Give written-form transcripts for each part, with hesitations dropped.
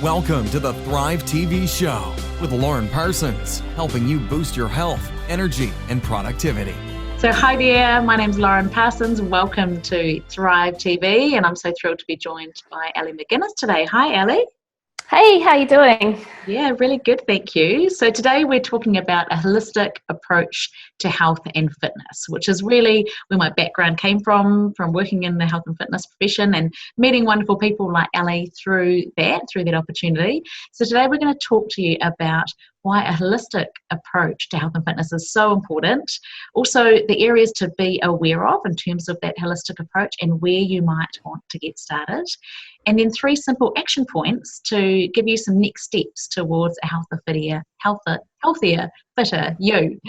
Welcome to the Thrive TV show with Lauren Parsons, helping you boost your health, energy, and productivity. So hi there, my name's Lauren Parsons. Welcome to Thrive TV, and I'm so thrilled to be joined by Elly McGuiness today. Hi, Elly. Hey, how you doing? Yeah, really good, thank you. So today we're talking about a holistic approach to health and fitness, which is really where my background came from working in the health and fitness profession and meeting wonderful people like Elly through that opportunity. So today we're going to talk to you about why a holistic approach to health and fitness is so important. Also, the areas to be aware of in terms of that holistic approach and where you might want to get started. And then 3 simple action points to give you some next steps towards a healthier, fitter you.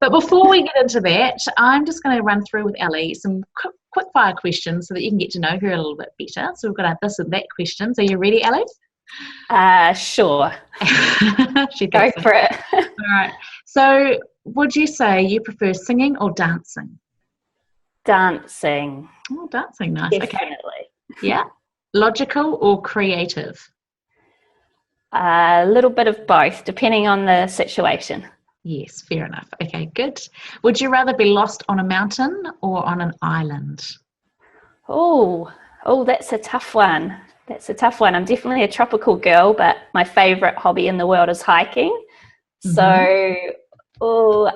But before we get into that, I'm just going to run through with Elly some quick fire questions so that you can get to know her a little bit better. So we've got our this and that questions. Are you ready, Elly? Sure. She Go so. for it. All right. So would you say you prefer singing or dancing? Dancing. Oh, dancing, nice. Definitely. Okay. Yeah. Logical or creative? A little bit of both, depending on the situation. Yes, fair enough. Okay, good. Would you rather be lost on a mountain or on an island? Oh, that's a tough one. I'm definitely a tropical girl, but my favorite hobby in the world is hiking. Mm-hmm. So,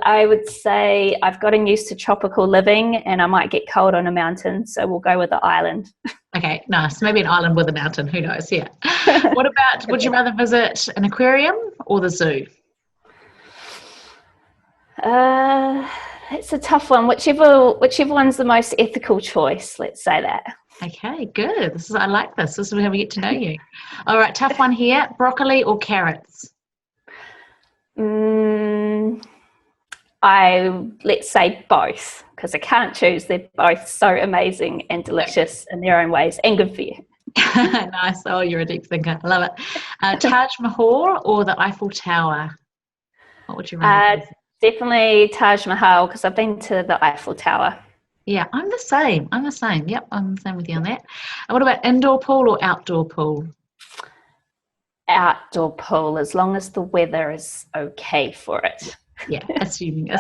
I would say I've gotten used to tropical living and I might get cold on a mountain, so we'll go with the island. Okay, nice. Maybe an island with a mountain, who knows, yeah. What about, would you rather visit an aquarium or the zoo? It's a tough one. Whichever one's the most ethical choice, let's say that. Okay, good. I like this. This is how we get to know you. All right, tough one here. Broccoli or carrots? Let's say both, because I can't choose. They're both so amazing and delicious in their own ways and good for you. Nice. Oh, you're a deep thinker. I love it. Taj Mahal or the Eiffel Tower? What would you rather? Definitely Taj Mahal, because I've been to the Eiffel Tower. Yeah, I'm the same. Yep, I'm the same with you on that. And what about indoor pool or outdoor pool? Outdoor pool, as long as the weather is okay for it. Yeah, assuming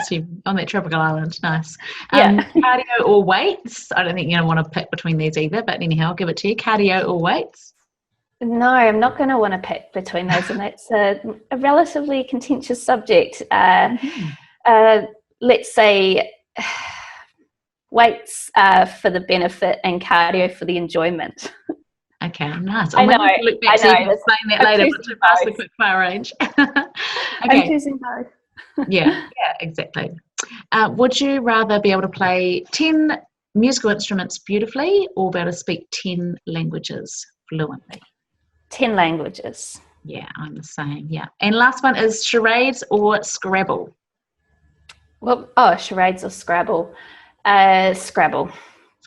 on that tropical island. Nice. Yeah. Cardio or weights? I don't think you're going to want to pick between these either, but anyhow, I'll give it to you. Cardio or weights? No, I'm not going to want to pick between those, and that's a relatively contentious subject. Let's say weights for the benefit and cardio for the enjoyment. Okay, nice. I know. Look back so you can explain that later, but to pass the quick fire range. Okay. I'm choosing both. Yeah, exactly. Would you rather be able to play 10 musical instruments beautifully or be able to speak 10 languages fluently? 10 languages. Yeah, I'm the same, yeah. And last one is charades or Scrabble? Well, charades or Scrabble? Scrabble.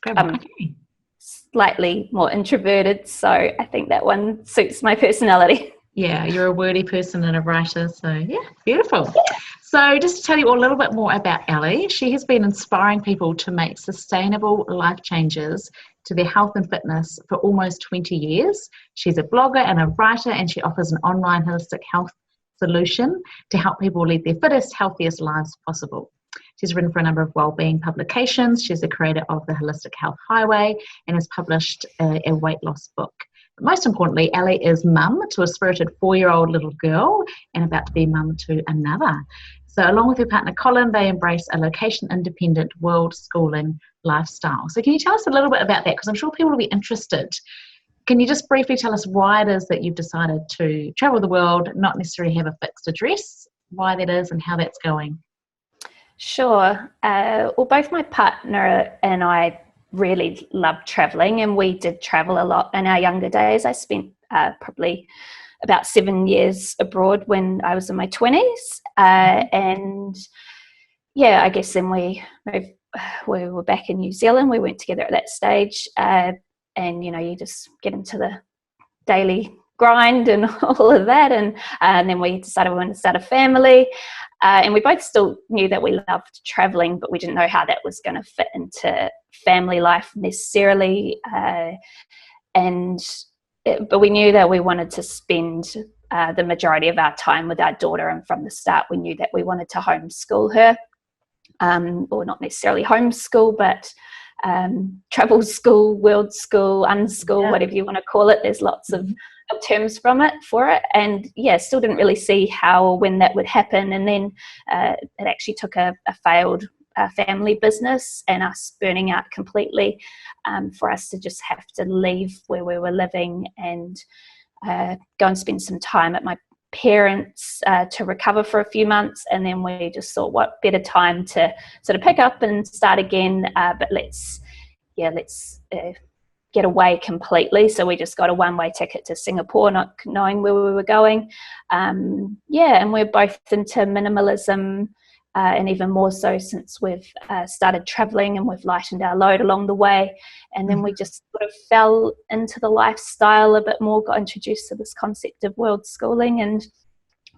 Okay. Slightly more introverted, so I think that one suits my personality. Yeah, you're a wordy person and a writer, so yeah, beautiful. Yeah. So just to tell you a little bit more about Elly, she has been inspiring people to make sustainable life changes to their health and fitness for almost 20 years. She's a blogger and a writer, and she offers an online holistic health solution to help people lead their fittest, healthiest lives possible. She's written for a number of wellbeing publications. She's the creator of the Holistic Health Highway and has published a weight loss book. But most importantly, Elly is mum to a spirited 4-year-old little girl and about to be mum to another. So along with her partner Colin, they embrace a location-independent world schooling lifestyle. So can you tell us a little bit about that? Because I'm sure people will be interested. Can you just briefly tell us why it is that you've decided to travel the world, not necessarily have a fixed address, why that is and how that's going? Sure. Well, both my partner and I really love traveling, and we did travel a lot in our younger days. I spent probably about 7 years abroad when I was in my 20s. And yeah, I guess then we were back in New Zealand. We weren't together at that stage. And, you just get into the daily grind and all of that. And then we decided we wanted to start a family. And we both still knew that we loved traveling, but we didn't know how that was going to fit into family life necessarily. And but we knew that we wanted to spend the majority of our time with our daughter, and from the start we knew that we wanted to homeschool her, or not necessarily homeschool, but travel school, world school, unschool, whatever you want to call it. There's lots of terms for it, and still didn't really see how or when that would happen. And then it actually took a failed family business and us burning out completely for us to just have to leave where we were living and go and spend some time at my parents to recover for a few months. And then we just thought, what better time to sort of pick up and start again, but let's get away completely. So we just got a one-way ticket to Singapore, not knowing where we were going. And we're both into minimalism, and even more so since we've started traveling, and we've lightened our load along the way. And then we just sort of fell into the lifestyle a bit more, got introduced to this concept of world schooling, and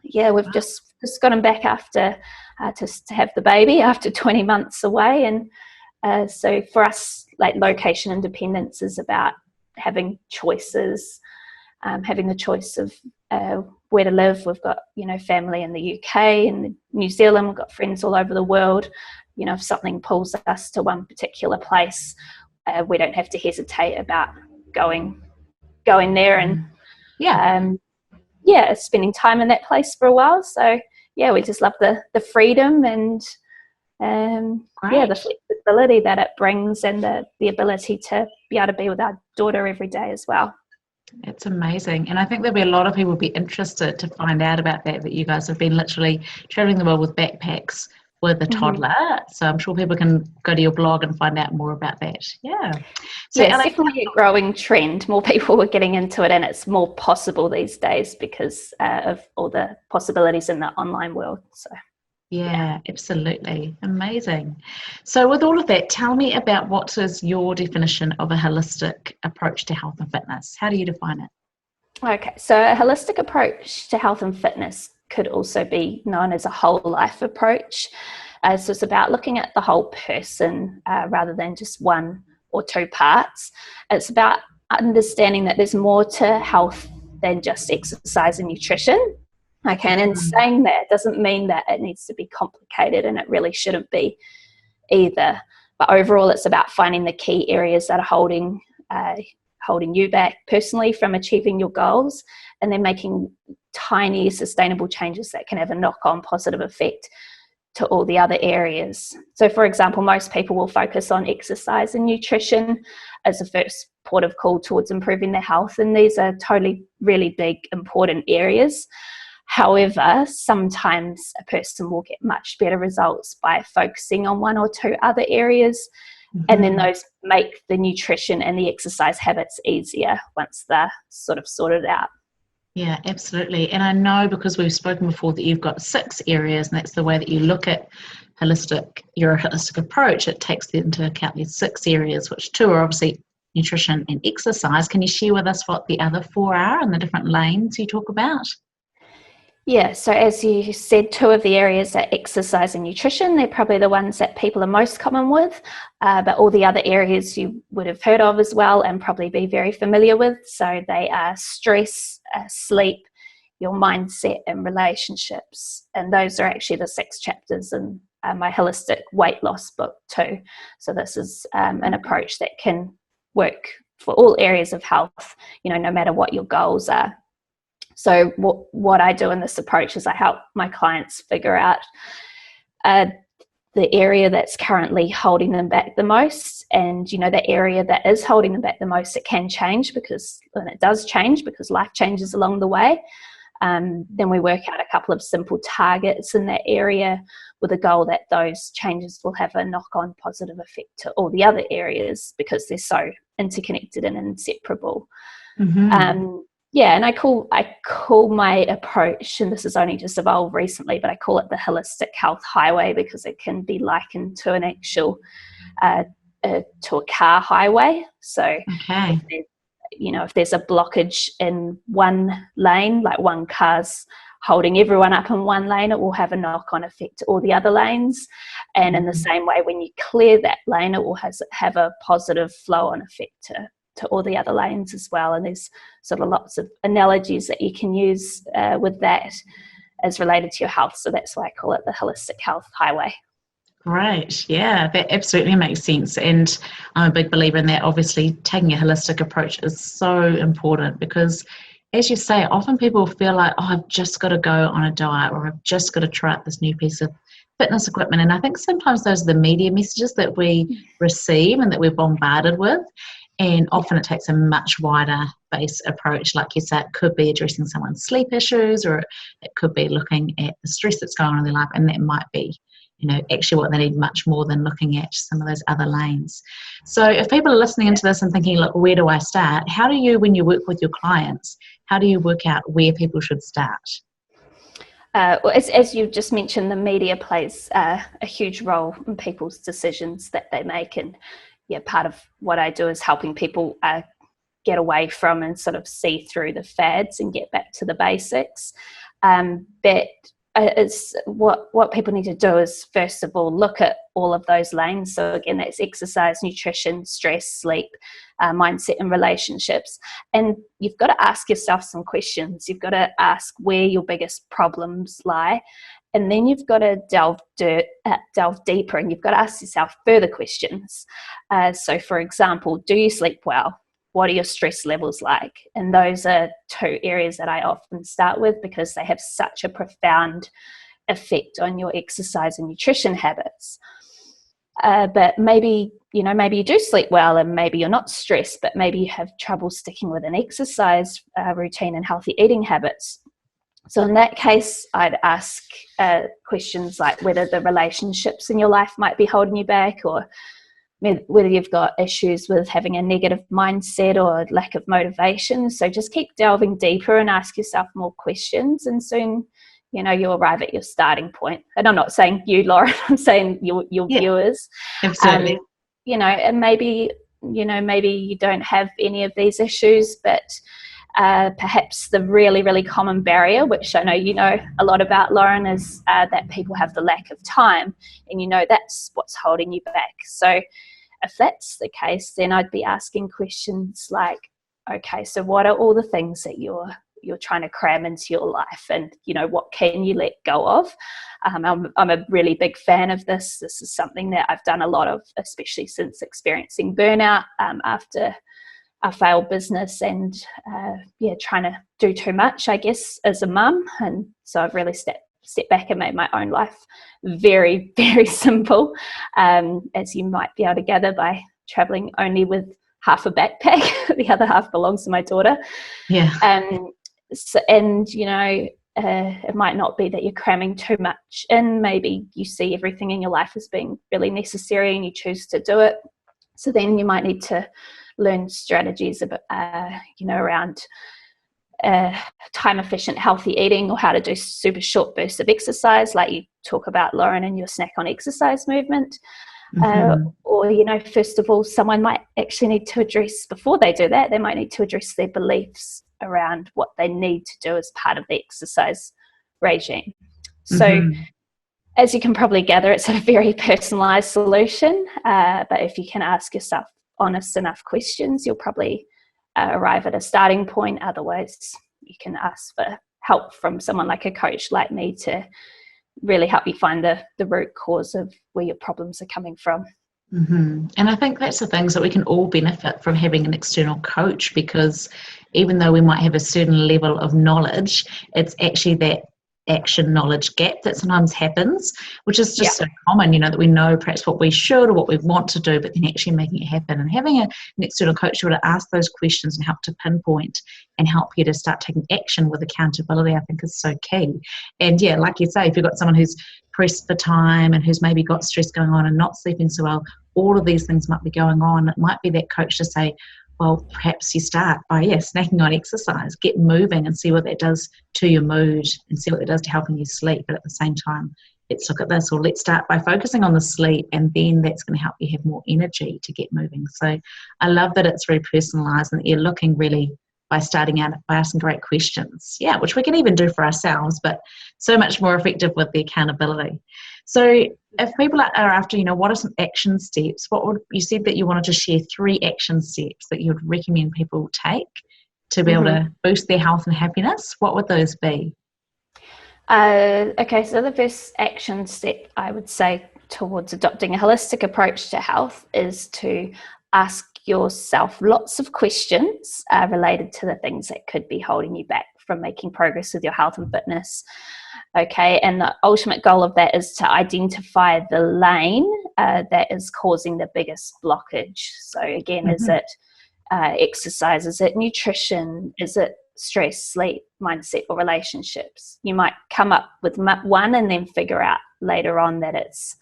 we've just gotten back after to have the baby after 20 months away. And so for us, like, location independence is about having choices, having the choice of where to live. We've got, family in the UK and New Zealand. We've got friends all over the world. If something pulls us to one particular place, we don't have to hesitate about going there and spending time in that place for a while. So we just love the freedom and the flexibility that it brings, and the ability to be able to be with our daughter every day as well. It's amazing. And I think there'll be a lot of people would be interested to find out about that you guys have been literally traveling the world with backpacks with a toddler. So I'm sure people can go to your blog and find out more about that. So it's definitely a growing trend. More people are getting into it, and it's more possible these days because of all the possibilities in the online world. So absolutely. Amazing. So with all of that, tell me about what is your definition of a holistic approach to health and fitness? How do you define it? Okay, so a holistic approach to health and fitness could also be known as a whole life approach. So it's about looking at the whole person rather than just one or two parts. It's about understanding that there's more to health than just exercise and nutrition. Okay, and in saying that doesn't mean that it needs to be complicated, and it really shouldn't be either. But overall, it's about finding the key areas that are holding you back personally from achieving your goals, and then making tiny sustainable changes that can have a knock-on positive effect to all the other areas. So for example, most people will focus on exercise and nutrition as a first port of call towards improving their health, and these are totally really big, important areas. However, sometimes a person will get much better results by focusing on one or two other areas, and then those make the nutrition and the exercise habits easier once they're sort of sorted out. Yeah, absolutely. And I know, because we've spoken before, that you've got 6 areas, and that's the way that you look at your holistic approach. It takes into account these 6 areas, which 2 are obviously nutrition and exercise. Can you share with us what the other 4 are and the different lanes you talk about? Yeah, so as you said, 2 of the areas are exercise and nutrition. They're probably the ones that people are most common with, but all the other areas you would have heard of as well and probably be very familiar with. So they are stress, sleep, your mindset, and relationships. And those are actually the 6 chapters in my holistic weight loss book too. So this is an approach that can work for all areas of health, no matter what your goals are. So what I do in this approach is I help my clients figure out the area that's currently holding them back the most, and the area that is holding them back the most, it can change and it does change because life changes along the way. Then we work out a couple of simple targets in that area with a goal that those changes will have a knock-on positive effect to all the other areas because they're so interconnected and inseparable. And I call my approach, and this has only just evolved recently, but I call it the holistic health highway because it can be likened to an actual to a car highway. So if there's a blockage in one lane, like one car's holding everyone up in one lane, it will have a knock-on effect to all the other lanes. And in the same way, when you clear that lane, it will have a positive flow-on effect to to all the other lanes as well. And there's sort of lots of analogies that you can use with that as related to your health. So that's why I call it the holistic health highway. Great. Yeah, that absolutely makes sense. And I'm a big believer in that. Obviously, taking a holistic approach is so important because, as you say, often people feel like, oh, I've just got to go on a diet, or I've just got to try out this new piece of fitness equipment. And I think sometimes those are the media messages that we receive and that we're bombarded with. And often it takes a much wider base approach. Like you said, it could be addressing someone's sleep issues, or it could be looking at the stress that's going on in their life. And that might be, actually what they need much more than looking at some of those other lanes. So if people are listening into this and thinking, look, where do I start? How do you, when you work with your clients, how do you work out where people should start? Well, as you just mentioned, the media plays a huge role in people's decisions that they make. And part of what I do is helping people get away from and sort of see through the fads and get back to the basics. But it's what people need to do is, first of all, look at all of those lanes. So again, that's exercise, nutrition, stress, sleep, mindset, and relationships. And you've got to ask yourself some questions. You've got to ask where your biggest problems lie. And then you've got to delve deeper, and you've got to ask yourself further questions. So for example, do you sleep well? What are your stress levels like? And those are two areas that I often start with because they have such a profound effect on your exercise and nutrition habits. But maybe you do sleep well, and maybe you're not stressed, but maybe you have trouble sticking with an exercise routine and healthy eating habits. So in that case, I'd ask questions like whether the relationships in your life might be holding you back, or whether you've got issues with having a negative mindset or lack of motivation. So just keep delving deeper and ask yourself more questions, and soon, you'll arrive at your starting point. And I'm not saying you, Lauren, I'm saying your viewers. Absolutely. And maybe you don't have any of these issues, but perhaps the really, really common barrier, which I know you know a lot about, Lauren, is that people have the lack of time, and that's what's holding you back. So if that's the case, then I'd be asking questions like, okay, so what are all the things that you're trying to cram into your life, and what can you let go of? I'm a really big fan of this. This is something that I've done a lot of, especially since experiencing burnout after a failed business and trying to do too much, I guess, as a mum. And so I've really stepped back and made my own life very, very simple, as you might be able to gather by traveling only with half a backpack. The other half belongs to my daughter. Yeah. It might not be that you're cramming too much in. Maybe you see everything in your life as being really necessary and you choose to do it. So then you might need to learn strategies about, around time efficient healthy eating, or how to do super short bursts of exercise like you talk about, Lauren, in your Snack on Exercise movement. Or first of all, someone might actually need to address, before they do that, they might need to address their beliefs around what they need to do as part of the exercise regime. So as you can probably gather, it's a very personalized solution, but if you can ask yourself honest enough questions, you'll probably arrive at a starting point. Otherwise, you can ask for help from someone like a coach like me to really help you find the root cause of where your problems are coming from. And I think that's the things that we can all benefit from having an external coach, because even though we might have a certain level of knowledge, it's actually that action knowledge gap that sometimes happens, which is just so common, that we know perhaps what we should or what we want to do, but then actually making it happen. And having an external coach who will ask those questions and help to pinpoint and help you to start taking action with accountability, I think is so key. And like you say, if you've got someone who's pressed for time and who's maybe got stress going on and not sleeping so well, all of these things might be going on. It might be that coach to say, well, perhaps you start by snacking on exercise, get moving and see what that does to your mood and see what it does to helping you sleep. But at the same time, let's look at this, or let's start by focusing on the sleep, and then that's going to help you have more energy to get moving. So I love that it's very personalised and that you're looking really by starting out by asking great questions. Yeah, which we can even do for ourselves, but so much more effective with the accountability. So if people are after, what are some action steps? You said that you wanted to share 3 action steps that you would recommend people take to be able to boost their health and happiness. What would those be? Okay, so the first action step I would say towards adopting a holistic approach to health is to ask yourself lots of questions related to the things that could be holding you back from making progress with your health and fitness. Okay, and the ultimate goal of that is to identify the lane that is causing the biggest blockage. So again, is it exercise? Is it nutrition? Is it stress, sleep, mindset, or relationships? You might come up with one and then figure out later on that it's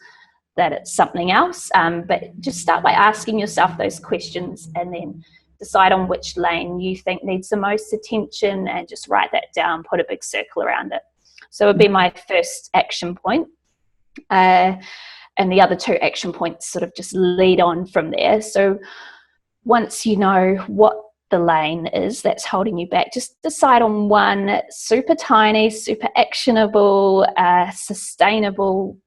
something else. But just start by asking yourself those questions and then decide on which lane you think needs the most attention and just write that down, put a big circle around it. So it would be my first action point. And the other 2 action points sort of just lead on from there. So once you know what the lane is that's holding you back, just decide on one super tiny, super actionable, sustainable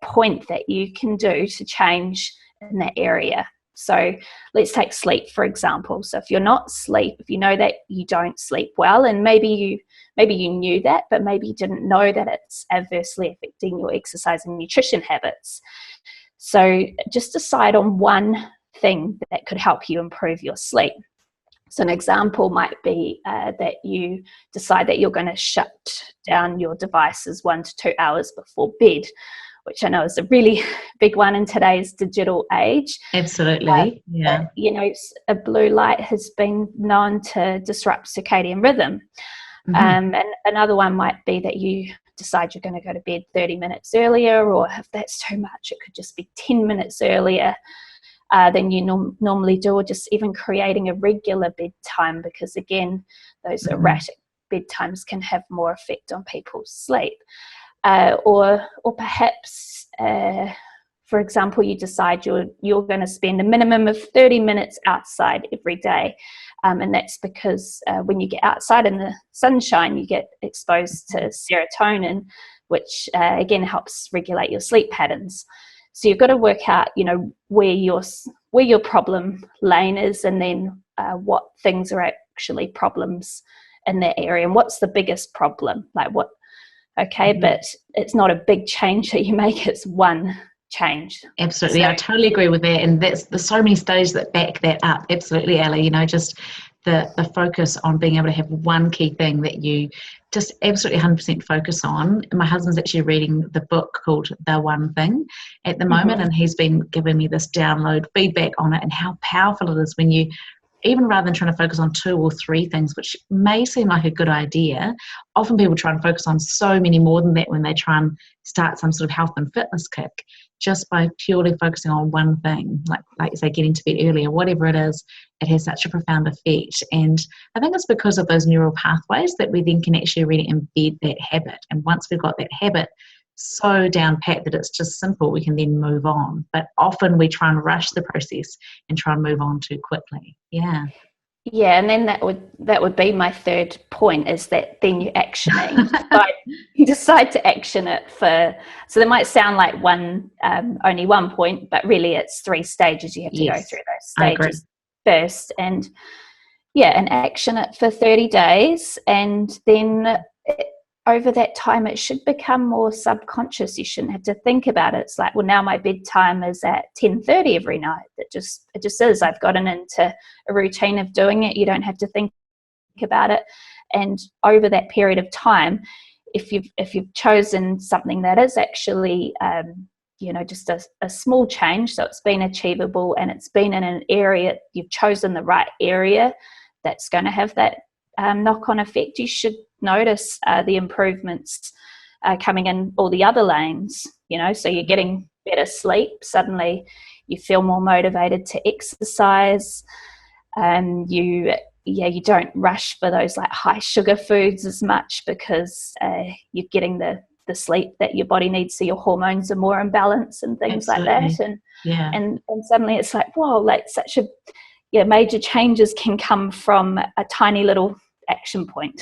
point that you can do to change in that area. So let's take sleep, for example. So if you know that you don't sleep well, and maybe you knew that, but maybe you didn't know that it's adversely affecting your exercise and nutrition habits. So just decide on one thing that could help you improve your sleep. So an example might be that you decide that you're going to shut down your devices 1 to 2 hours before bed, which I know is a really big one in today's digital age. Absolutely, yeah. But, a blue light has been known to disrupt circadian rhythm. And another one might be that you decide you're going to go to bed 30 minutes earlier, or if that's too much, it could just be 10 minutes earlier than you normally do, or just even creating a regular bedtime, because again, those erratic bedtimes can have more effect on people's sleep. Or perhaps, for example, you decide you're going to spend a minimum of 30 minutes outside every day. And that's because when you get outside in the sunshine, you get exposed to serotonin, which again helps regulate your sleep patterns. So you've got to work out, where your problem lane is, and then what things are actually problems in that area, and what's the biggest problem. But it's not a big change that you make; it's one change. Absolutely, I totally agree with that, and there's so many studies that back that up. Absolutely, Elly. Just the focus on being able to have one key thing that you just absolutely 100% focus on. My husband's actually reading the book called The One Thing at the moment, and he's been giving me this download feedback on it and how powerful it is when you, even rather than trying to focus on 2 or 3 things, which may seem like a good idea, often people try and focus on so many more than that when they try and start some sort of health and fitness kick, just by purely focusing on one thing, like you say, getting to bed earlier, whatever it is, it has such a profound effect. And I think it's because of those neural pathways that we then can actually really embed that habit. And once we've got that habit so down pat that it's just simple, we can then move on. But often we try and rush the process and try and move on too quickly. Yeah. Yeah, and then that would be my third point, is that then you're actioning. You decide to action it so that might sound like only one point, but really it's 3 stages you have to go through those stages first, and action it for 30 days, and then over that time it should become more subconscious. You shouldn't have to think about it. It's like, well, now my bedtime is at 10:30 every night. It just is. I've gotten into a routine of doing it. You don't have to think about it. And over that period of time, if you've chosen something that is actually just a small change, so it's been achievable and it's been in an area, you've chosen the right area that's going to have that knock-on effect, you should notice the improvements coming in all the other lanes. So you're getting better sleep, suddenly you feel more motivated to exercise, and you don't rush for those like high sugar foods as much, because you're getting the sleep that your body needs, so your hormones are more in balance and things like that. And suddenly it's like, whoa, like such a major changes can come from a tiny little action point.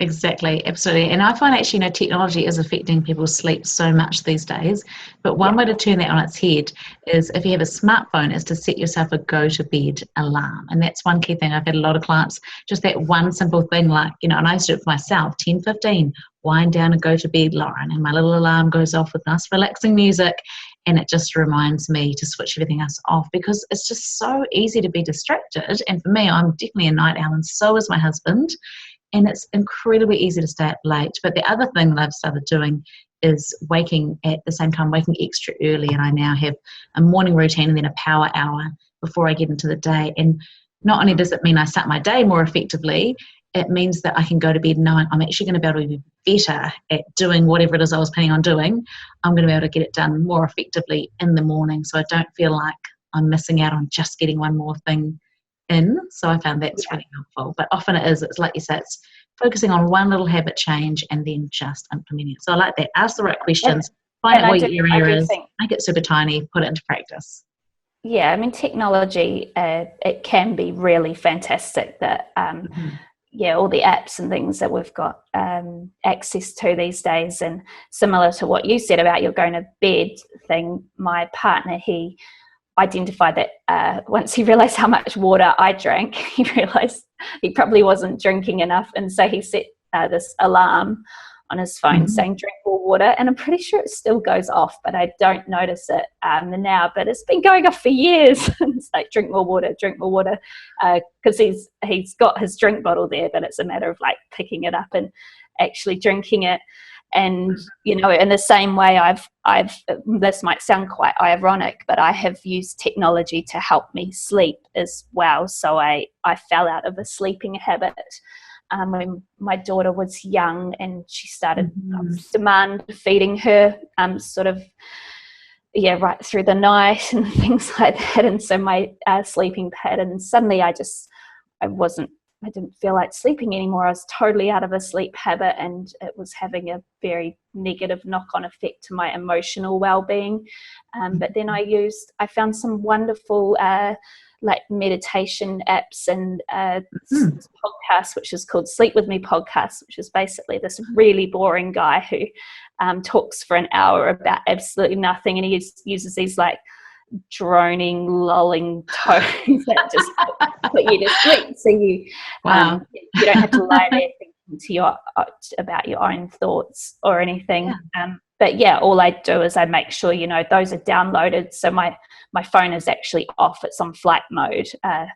Exactly, absolutely. And I find actually, technology is affecting people's sleep so much these days. But one way to turn that on its head is, if you have a smartphone, is to set yourself a go-to-bed alarm. And that's one key thing. I've had a lot of clients, just that one simple thing, like, and I used to do it for myself, 10:15, wind down and go to bed, Lauren. And my little alarm goes off with nice relaxing music. And it just reminds me to switch everything else off, because it's just so easy to be distracted. And for me, I'm definitely a night owl, and so is my husband. And it's incredibly easy to stay up late. But the other thing that I've started doing is waking at the same time, waking extra early. And I now have a morning routine and then a power hour before I get into the day. And not only does it mean I start my day more effectively, it means that I can go to bed knowing I'm actually going to be able to be better at doing whatever it is I was planning on doing. I'm going to be able to get it done more effectively in the morning, so I don't feel like I'm missing out on just getting one more thing in. So I found that's really helpful. But often it's like you said, it's focusing on one little habit change and then just implementing it. So I like that. Ask the right questions, find out what your area is, make it super tiny, put it into practice. Yeah, I mean, technology, it can be really fantastic that, all the apps and things that we've got access to these days. And similar to what you said about your going to bed thing, my partner, he identified that once he realized how much water I drank, he realized he probably wasn't drinking enough, and so he set this alarm on his phone saying drink more water, and I'm pretty sure it still goes off, but I don't notice it now, but it's been going off for years. It's like drink more water, because he's got his drink bottle there, but it's a matter of like picking it up and actually drinking it. And in the same way, I've this might sound quite ironic, but I have used technology to help me sleep as well. So I fell out of a sleeping habit when my daughter was young, and she started demand feeding her right through the night and things like that. And so my sleeping pattern, suddenly I didn't feel like sleeping anymore. I was totally out of a sleep habit, and it was having a very negative knock-on effect to my emotional well-being. But then I found some wonderful like meditation apps and podcast, which is called Sleep With Me Podcast, which is basically this really boring guy who talks for an hour about absolutely nothing, and he uses these like droning, lulling tones that just put you to sleep. So you don't have to lie there thinking about your own thoughts or anything. But all I do is I make sure those are downloaded, so my phone is actually off. It's on flight mode. But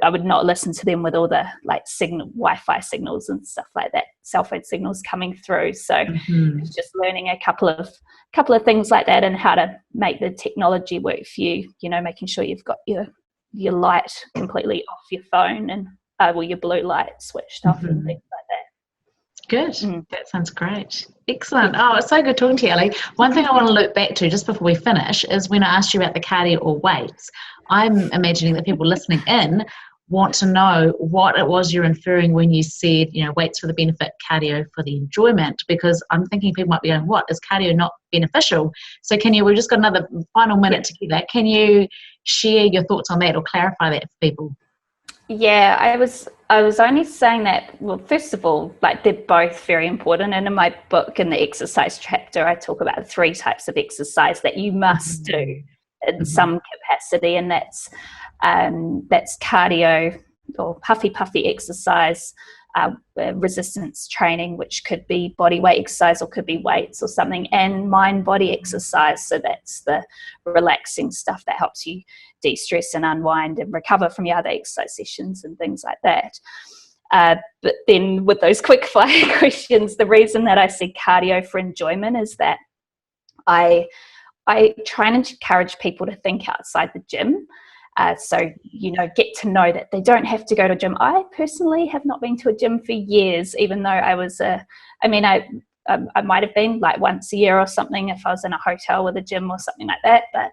I would not listen to them with all the like Wi-Fi signals and stuff like that, cell phone signals coming through. So it's just learning a couple of things like that, and how to make the technology work for you. Making sure you've got your light completely off your phone, and your blue light switched off and things like that. Good. That sounds great. Excellent. Oh, it's so good talking to you, Elly. One thing I want to look back to just before we finish is when I asked you about the cardio or weights. I'm imagining that people listening in want to know what it was you're inferring when you said, weights for the benefit, cardio for the enjoyment, because I'm thinking people might be going, what, is cardio not beneficial? So we've just got another final minute to get that. Can you share your thoughts on that or clarify that for people? Yeah, I was only saying that, well, first of all, like, they're both very important. And in my book, in the exercise chapter, I talk about 3 types of exercise that you must do in some capacity, and that's cardio or puffy exercise, resistance training, which could be body weight exercise or could be weights or something, and mind-body exercise. So that's the relaxing stuff that helps you de-stress and unwind and recover from your other exercise sessions and things like that. But then with those quick fire questions, the reason that I say cardio for enjoyment is that I try and encourage people to think outside the gym. So, get to know that they don't have to go to a gym. I personally have not been to a gym for years, even though I might have been like once a year or something if I was in a hotel with a gym or something like that. But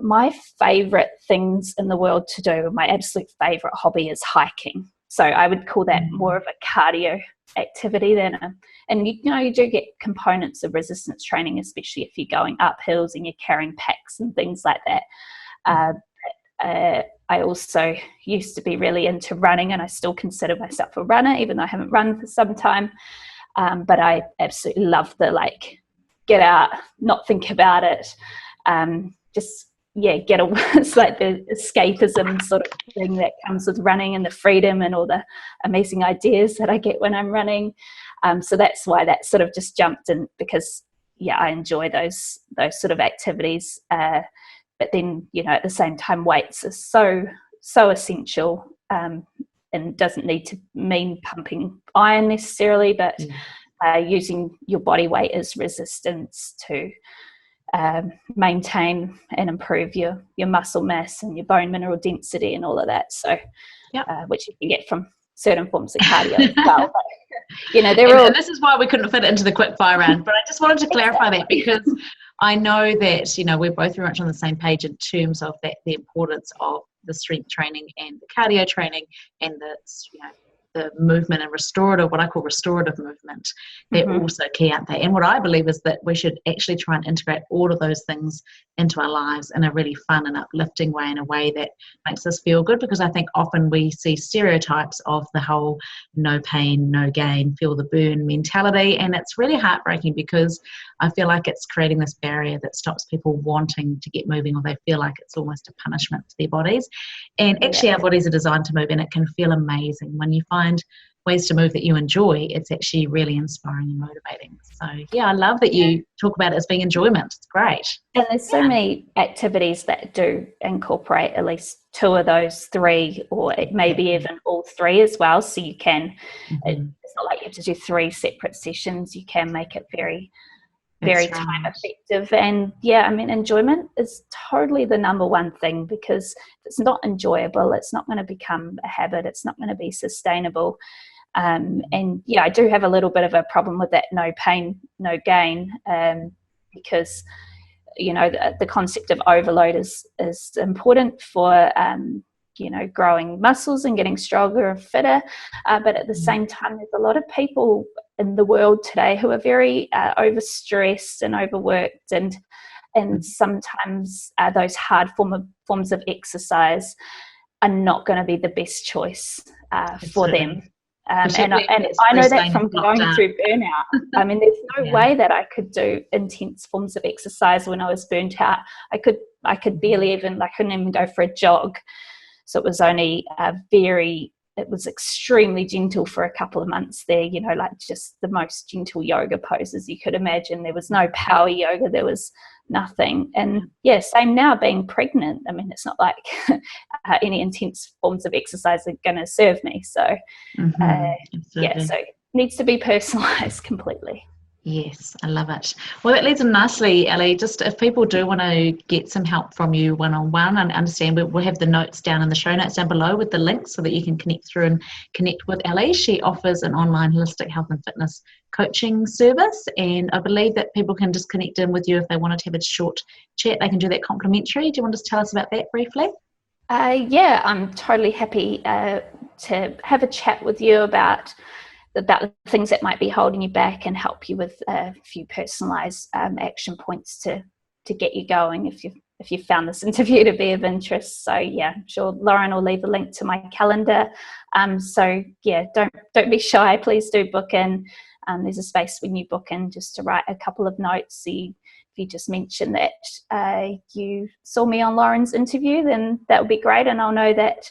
my favourite things in the world to do, my absolute favourite hobby is hiking. So I would call that more of a cardio activity and you do get components of resistance training, especially if you're going up hills and you're carrying packs and things like that. I also used to be really into running, and I still consider myself a runner, even though I haven't run for some time. But I absolutely love the get out, not think about it, get away. It's like the escapism sort of thing that comes with running, and the freedom and all the amazing ideas that I get when I'm running. So that's why that sort of just jumped in, because I enjoy those sort of activities. But then, at the same time, weights are so essential, and doesn't need to mean pumping iron necessarily, but using your body weight as resistance to maintain and improve your muscle mass and your bone mineral density and all of that. So, which you can get from certain forms of cardio as well. But, and this is why we couldn't fit it into the quick fire round. But I just wanted to clarify that, because I know that, we're both very much on the same page in terms of that, the importance of the strength training and the cardio training and the movement and what I call restorative movement. They're also key, aren't they? And what I believe is that we should actually try and integrate all of those things into our lives in a really fun and uplifting way, in a way that makes us feel good, because I think often we see stereotypes of the whole no pain, no gain, feel the burn mentality, and it's really heartbreaking, because I feel like it's creating this barrier that stops people wanting to get moving, or they feel like it's almost a punishment to their bodies. And actually our bodies are designed to move, and it can feel amazing when you find ways to move that you enjoy. It's actually really inspiring and motivating. So I love that you talk about it as being enjoyment. It's great. And there's so many activities that do incorporate at least two of those three, or maybe even all three as well. So you can, it's not like you have to do 3 separate sessions. You can make it very time effective. And enjoyment is totally the number one thing, because if it's not enjoyable, it's not going to become a habit, it's not going to be sustainable. And I do have a little bit of a problem with that no pain, no gain, because the concept of overload is important for growing muscles and getting stronger and fitter, but at the same time, there's a lot of people in the world today who are very overstressed and overworked, and sometimes those hard forms of exercise are not going to be the best choice for them. And I know that from going through burnout. I mean, there's no way that I could do intense forms of exercise when I was burnt out. I could barely even, I couldn't even go for a jog. So it was only it was extremely gentle for a couple of months there, just the most gentle yoga poses you could imagine. There was no power yoga, there was nothing. And same now being pregnant. I mean, it's not like any intense forms of exercise are going to serve me. So, so it needs to be personalised completely. Yes, I love it. Well, that leads in nicely, Elly. Just if people do want to get some help from you one-on-one, and understand, we'll have the notes down in the show notes down below with the links, so that you can connect through and connect with Elly. She offers an online holistic health and fitness coaching service, and I believe that people can just connect in with you if they wanted to have a short chat. They can do that complimentary. Do you want to just tell us about that briefly? I'm totally happy to have a chat with you about the things that might be holding you back, and help you with a few personalised action points to get you going if you found this interview to be of interest. So I'm sure Lauren will leave a link to my calendar. Don't be shy. Please do book in. There's a space when you book in just to write a couple of notes. If you just mention that you saw me on Lauren's interview, then that would be great, and I'll know that.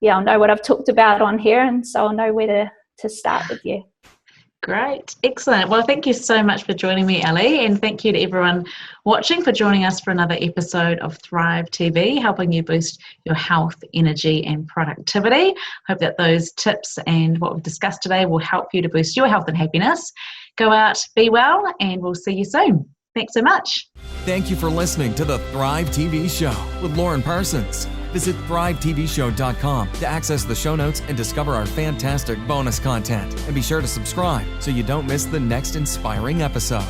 I'll know what I've talked about on here, and so I'll know where to start with you. Great. Excellent. Well, thank you so much for joining me, Elly, and thank you to everyone watching for joining us for another episode of Thrive TV, helping you boost your health, energy and productivity. Hope that those tips and what we've discussed today will help you to boost your health and happiness. Go out, be well, and we'll see you soon. Thanks so much. Thank you for listening to the Thrive TV Show with Lauren Parsons. Visit thrivetvshow.com to access the show notes and discover our fantastic bonus content. And be sure to subscribe so you don't miss the next inspiring episode.